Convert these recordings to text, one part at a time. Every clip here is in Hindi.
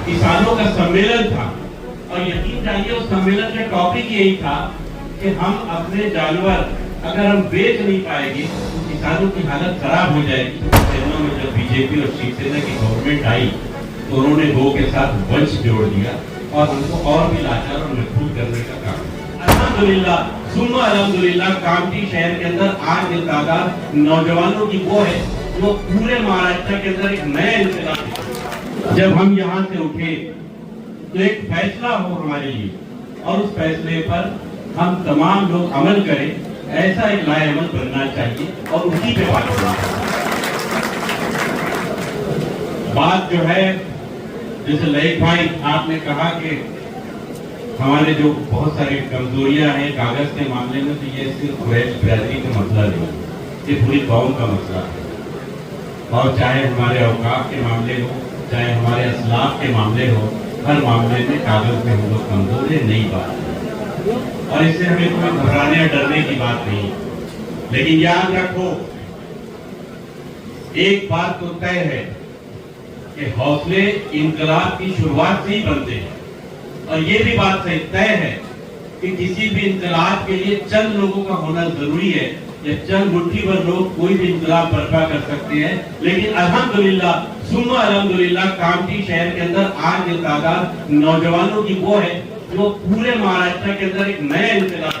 किसानों का सम्मेलन था और यकीन जानिए उस सम्मेलन का टॉपिक यही था कि हम अपने जानवर अगर हम बेच नहीं पाएंगे तो किसानों की हालत खराब हो जाएगी। दिनों में जब बीजेपी और शिवसेना की गवर्नमेंट आई तो उन्होंने गौ के साथ वंश जोड़ दिया और हमको और भी लाचार और मजबूर करने का काम। अल्हम्दुलिल्लाह सुम्मा अल्हम्दुलिल्लाह कामठी शहर के अंदर आज की तादाद नौजवानों की वो है जो पूरे महाराष्ट्र के अंदर एक नया इंकलाब। जब हम यहाँ से उठे तो एक फैसला हो हमारे लिए और उस फैसले पर हम तमाम लोग अमल करें, ऐसा एक लाएअमल बनना चाहिए और उसी पे बात करना बात जो है। जैसे ललित भाई आपने कहा कि हमारे जो बहुत सारी कमजोरियां हैं कागज के मामले में, तो ये सिर्फ कुरैश बिरादरी का मसला नहीं, ये पूरी कौम का मसला है। और चाहे हमारे औकाफ के मामले हो, चाहे हमारे असलाफ के मामले हो, हर मामले में कागज में हम लोग कमजोर है, नई बात है और इससे हमें कोई घबराने या डरने की बात नहीं। लेकिन याद रखो एक बात तो तय है कि हौसले इनकलाब की शुरुआत से ही बनते हैं और ये भी बात तय है कि किसी भी इनकलाब के लिए चंद लोगों का होना जरूरी है या चंद मुट्ठी भर लोग कोई भी इनकलाब बर्पा कर सकते हैं। लेकिन अल्हम्दुलिल्लाह सुम्मा अल्हम्दुलिल्लाह कामठी शहर के अंदर आज की तादाद नौजवानों की वो है जो पूरे महाराष्ट्र के अंदर एक नया इनकलाब।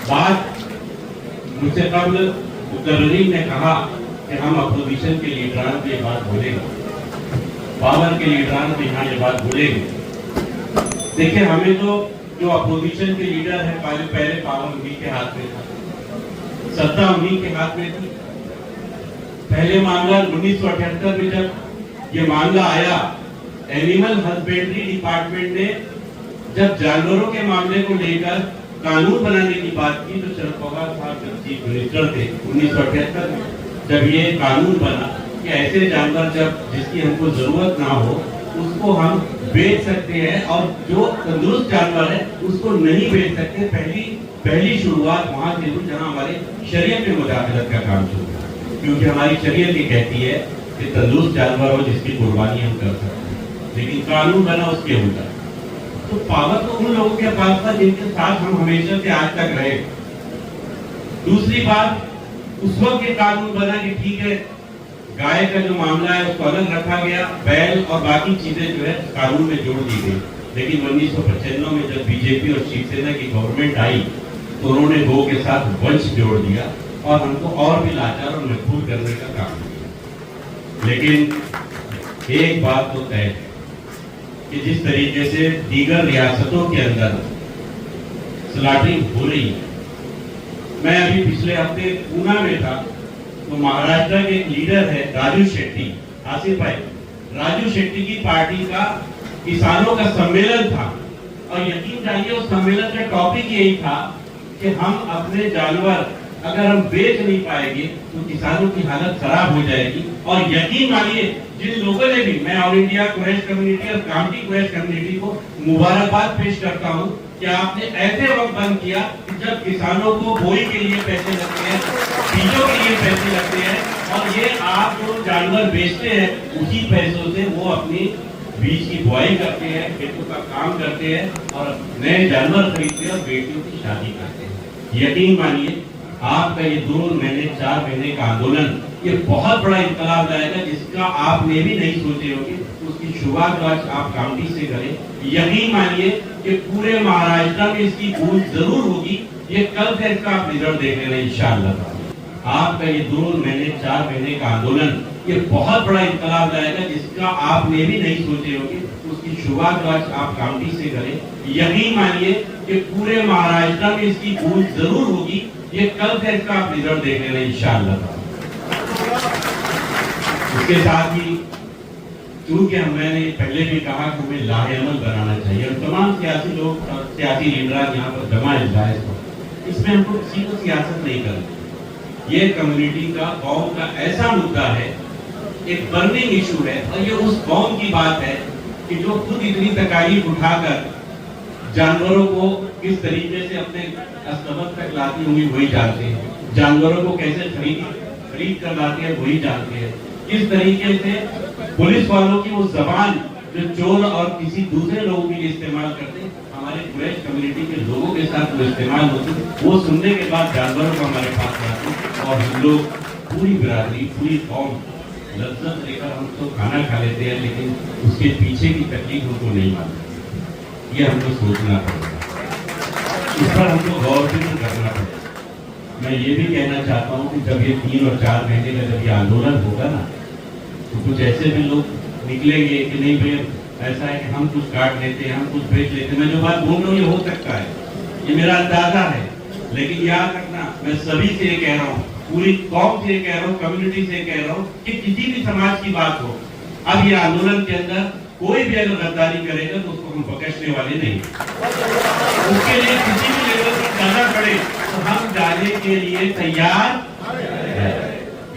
बात मुझसे कबल मुकर्ररीन ने कहा कि हम अपोजिशन के लीडरान को ये बात बोलेंगे, पावर के लीडरान को यहाँ ये बात बोलेंगे। देखिए हमें तो जो अपोजिशन के लीडर है पहले पावर उन्हीं के हाथ में था, सत्ता उन्हीं के हाथ में थी। पहले मामला 1978 में जब ये मामला आया, एनिमल हस्बेंड्री डिपार्टमेंट ने जब जानवरों के मामले को लेकर कानून बनाने की बात की तो शरद पवार साहब जब चीफ मिनिस्टर थे 1978 में, जब ये कानून बना कि ऐसे जानवर जब जिसकी हमको जरूरत ना हो उसको हम बेच सकते हैं और जो तंदुरुस्त जानवर है उसको नहीं बेच सकते। पहली शुरुआत वहां से हुई जहां हमारे शरीयत में मुदाखलत का काम शुरू हुआ, क्योंकि हमारी शरीयत ये कहती है कि तंदुरुस्त जानवर हो जिसकी कुर्बानी हम कर सकते हैं, लेकिन कानून बना उसके उल्टा। तो पावर तो उन लोगों के पास था जिनके साथ हम हमेशा से आज तक रहे। दूसरी बात, उस वक्त ये कानून बना कि ठीक है गाय का जो मामला है उसको अलग रखा गया, बैल और बाकी चीजें जो है कानून में जोड़ दी गई। लेकिन 1995 में जब बीजेपी और शिवसेना की गवर्नमेंट आई तो उन्होंने गौ के साथ वंश जोड़ दिया और हमको और भी लाचार और मजबूर करने का काम किया। लेकिन एक बात तो तय है कि जिस तरीके से दीगर रियासतों के अंदर स्लॉटिंग हो रही है, मैं अभी पिछले हफ्ते पूना में था तो महाराष्ट्र के एक लीडर है राजू शेट्टी, आसिफ भाई, राजू शेट्टी की पार्टी का किसानों का सम्मेलन था और यकीन जानिए उस सम्मेलन का टॉपिक यही था कि हम अपने जानवर अगर हम बेच नहीं पाएंगे तो किसानों की हालत खराब हो जाएगी। और यकीन मानिए जिन लोगों ने भी, मैं ऑल इंडिया कुरैश कम्युनिटी और कामठी कुरैश कम्युनिटी को मुबारकबाद पेश करता हूँ कि आपने ऐसे वक्त बंद किया कि जब किसानों को बोई के लिए पैसे लगते हैं, बीजों के लिए पैसे लगते हैं और ये आप जो जानवर बेचते हैं उसी पैसों से वो अपनी बीज की बुआई करते हैं, खेतों का काम करते हैं और नए जानवर खरीदते हैं और बेटियों की शादी करते हैं। यकीन मानिए आपका ये 2 महीने 4 महीने का आंदोलन ये बहुत बड़ा इंकलाब लाएगा जिसका आपने भी नहीं सोचे होंगे। उसकी शुरुआत आज आप कामठी से करें, यकीन मानिए कि पूरे महाराष्ट्र में इसकी गूंज जरूर होगी। ये कल से इसका आप रिजल्ट देख लेना इंशाअल्लाह। आपका ये 2 महीने 4 महीने का आंदोलन ये बहुत बड़ा इंकलाब लाएगा जिसका आपने भी नहीं सोचे होंगे। उसकी शुरुआत आज आप कामठी से करें, यकीन मानिए कि पूरे महाराष्ट्र में इसकी गूंज जरूर होगी। ये कल से इसका आप रिजल्ट देख लेना इंशाअल्लाह। इसके साथ ही क्योंकि मैंने पहले भी कहा कि हमें लाहेअमल बनाना चाहिए और तमाम सियासी लोग, सियासी लीडर यहाँ पर जमा है, इसमें हमको किसी को सियासत नहीं करनी। ये कम्युनिटी का, कौम का ऐसा मुद्दा है, एक बर्निंग इशू है और ये उस कौम की बात है कि जो खुद इतनी तकालीफ उठाकर जानवरों को किस तरीके से अपने अस्तबक तक लाती होंगी वही जानते हैं, जानवरों को कैसे खरीद कर लाते हैं वही जानते हैं, किस तरीके से पुलिस वालों की वो जबान जो चोर और किसी दूसरे लोगों के लिए इस्तेमाल करते, हमारे कुरैश कम्युनिटी के लोगों के साथ वो इस्तेमाल होती, वो सुनने के बाद जानवरों को हमारे पास लाते और हम लोग पूरी बिरादरी, पूरी कौम लज्जत लेकर हम तो खाना खा लेते हैं, लेकिन उसके पीछे की तकलीफ हमको नहीं मालूम। ये हमको सोचना पड़ेगा, इस पर हमको गौर भी करना पड़ेगा। मैं ये भी कहना चाहता हूँ कि जब ये 3 और 4 महीने का जब ये आंदोलन होगा ना, तो कुछ ऐसे भी लोग निकलेंगे कि नहीं भाई ऐसा है कि हम कुछ काट लेते हैं, हम कुछ बेच लेते हैं। मैं जो बात बोल रहा हूँ ये हो सकता है, ये मेरा अंदाजा है, लेकिन याद रखना मैं सभी से ये कह रहा हूँ, पूरी कौम से ये कह रहा हूँ, कम्युनिटी से कह रहा हूँ कि किसी भी समाज की बात हो, अब ये आंदोलन के अंदर कोई भी अगर गद्दारी करेगा तो उसको हम बख्शने वाले नहीं। उसके लिए किसी भी लेवल पर जाना पड़े तो हम जाने के लिए तैयार हैं।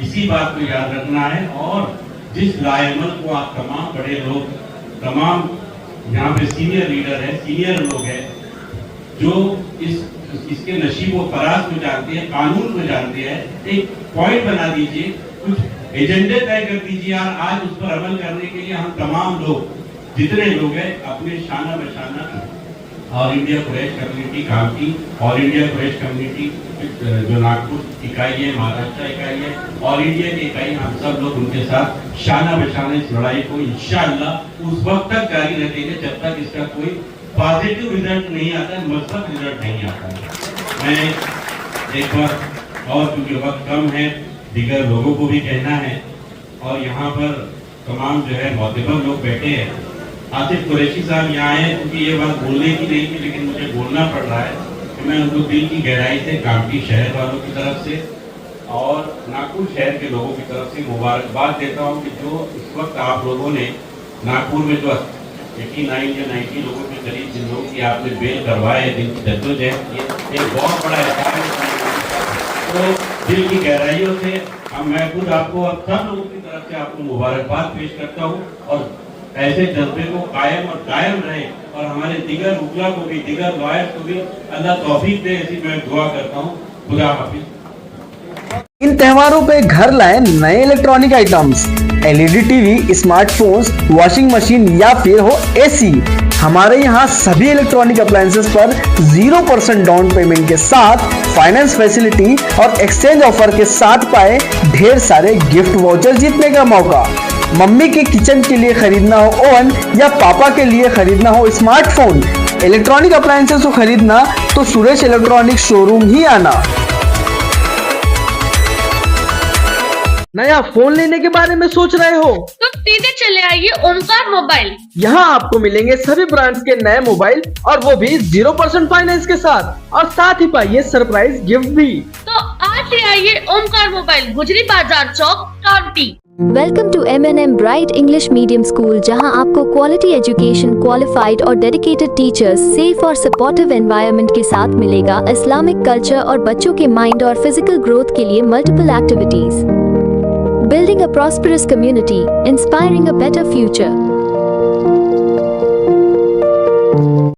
इसी बात को याद रखना है। और जिस लायमल को आप तमाम बड़े लोग, तमाम यहाँ पे सीनियर लीडर है, सीनियर लोग हैं, जो इसके नशीब व फराज को जानते हैं, कानून को जानते हैं, एक पॉइंट बना दीजिए, कुछ एजेंडे तय कर दीजिए और आज उस पर अमल करने के लिए हम तमाम लोग, जितने लोग हैं, अपने शाना बशाना ऑल इंडिया कुरैश कम्युनिटी काम की, ऑल इंडिया कुरैश कम्युनिटी जो नागपुर इकाई है, महाराष्ट्र इकाई है, ऑल इंडिया की इकाई, हम सब लोग उनके साथ शाना बशाना इस लड़ाई को इंशाअल्लाह उस वक्त तक जारी रखेंगे जब तक इसका कोई पॉजिटिव रिजल्ट नहीं आता है, मजबूत रिजल्ट नहीं आता है। मैं एक बार और, क्योंकि वक्त कम है, दीगर लोगों को भी कहना है, और यहाँ पर तमाम जो है मोतबर लोग बैठे हैं। आसिफ कुरैशी साहब यहाँ आए क्योंकि ये बात बोलने की नहीं थी, लेकिन मुझे बोलना पड़ रहा है कि मैं उनको दिल की गहराई से कामठी शहर वालों की तरफ से और नागपुर शहर के लोगों की तरफ से मुबारकबाद देता हूँ कि जो इस वक्त आप लोगों ने नागपुर में जो 89 या 90 लोगों के करीब जिन लोगों की आपने बेल करवाए, जिनकी जद्दोजहद की, एक बहुत बड़ा एहसास है। तो दिल की गहराइयों से मैं खुद आपको और सब लोगों की तरफ से आपको मुबारकबाद पेश करता हूँ, और ऐसे जज्बे को कायम और कायम रहे, और हमारे दिगर उगला को भी, दिगर लॉयर्स को भी अल्लाह तौफीक दे, ऐसी मैं दुआ करता हूँ। खुदा हाफिज। इन त्योहारों पे घर लाएं नए electronic items, LED TV, smartphones, washing machine या फिर हो एसी। हमारे यहाँ सभी इलेक्ट्रॉनिक अप्लायंसेस पर 0% डाउन पेमेंट के साथ फाइनेंस फैसिलिटी और एक्सचेंज ऑफर के साथ पाए ढेर सारे गिफ्ट वाउचर जीतने का मौका। मम्मी के किचन के लिए खरीदना हो ओवन या पापा के लिए खरीदना हो स्मार्टफोन, इलेक्ट्रॉनिक अप्लायंसेस को खरीदना तो सुरेश इलेक्ट्रॉनिक शोरूम ही आना। नया फोन लेने के बारे में सोच रहे हो तो सीधे चले आइए ओमकार मोबाइल। यहाँ आपको मिलेंगे सभी ब्रांड्स के नए मोबाइल, और वो भी 0% फाइनेंस के साथ, और साथ ही पाइए सरप्राइज गिफ्ट भी। तो आज ही आइए Omkar mobile, Gujari Bazaar Chowk, Kamthi. Welcome to M&M bright English medium school, जहां आपको क्वालिटी एजुकेशन, क्वालिफाइड और डेडिकेटेड टीचर्स, सेफ और सपोर्टिव एनवायरनमेंट के साथ मिलेगा इस्लामिक कल्चर और बच्चों के माइंड और फिजिकल ग्रोथ के लिए multiple activities. Building a prosperous community, inspiring a better future.